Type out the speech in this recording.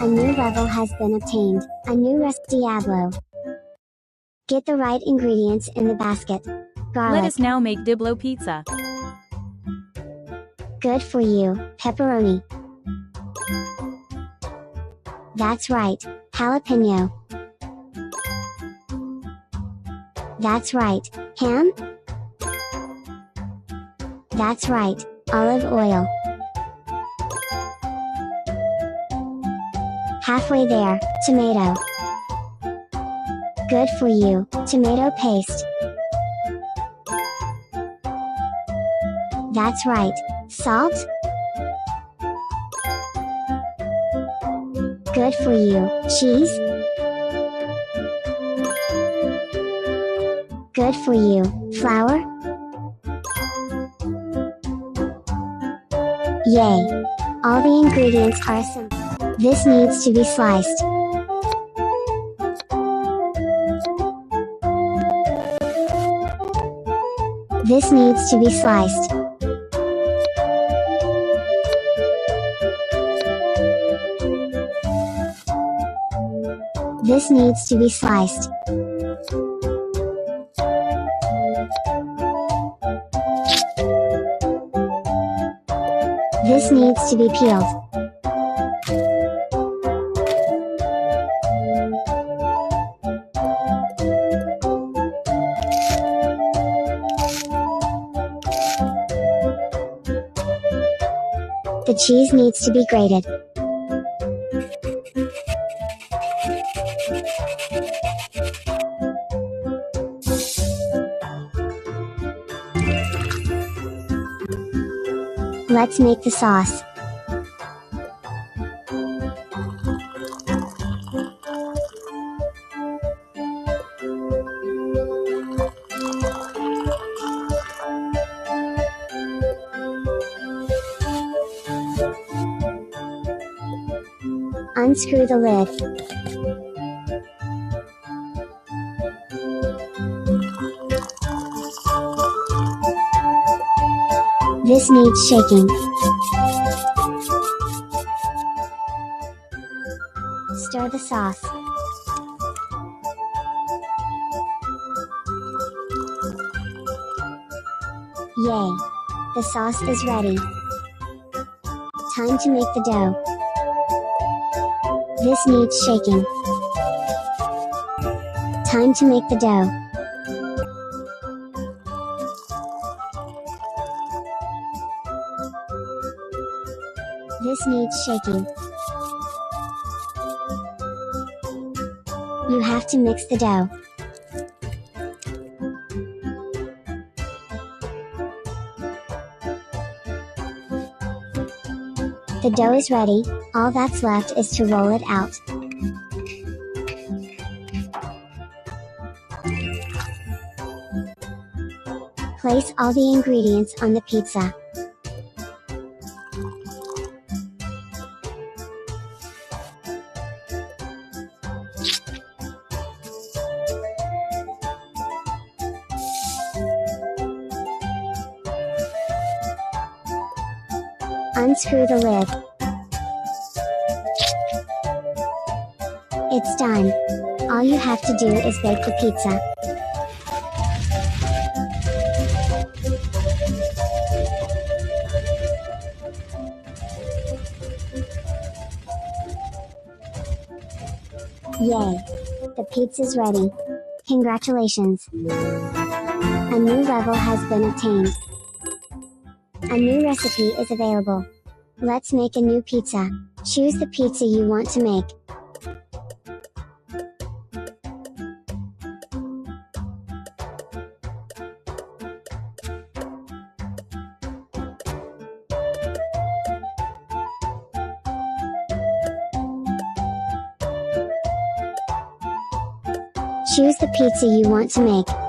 A new level has been obtained. A new recipe Diablo. Get the right ingredients in the basket. Garlic. Let us now make Diblo pizza. Good for you. Pepperoni. That's right. Jalapeno. That's right. Ham? That's right. Olive oil. Halfway there. Tomato. Good for you. Tomato paste. That's right. Salt? Good for you. Cheese? Good for you. Flour? Yay! All the ingredients are assembled. This needs to be sliced. This needs to be sliced. This needs to be sliced. This needs to be peeled. The cheese needs to be grated. Let's make the sauce. Unscrew the lid. This needs shaking. Stir the sauce. Yay! The sauce is ready. Time to make the dough. This needs shaking. Time to make the dough. This needs shaking. You have to mix the dough. The dough is ready, all that's left is to roll it out. Place all the ingredients on the pizza. Unscrew the lid. It's done. All you have to do is bake the pizza. Yay! The pizza's ready. Congratulations! A new level has been obtained. A new recipe is available. Let's make a new pizza. Choose the pizza you want to make. Choose the pizza you want to make.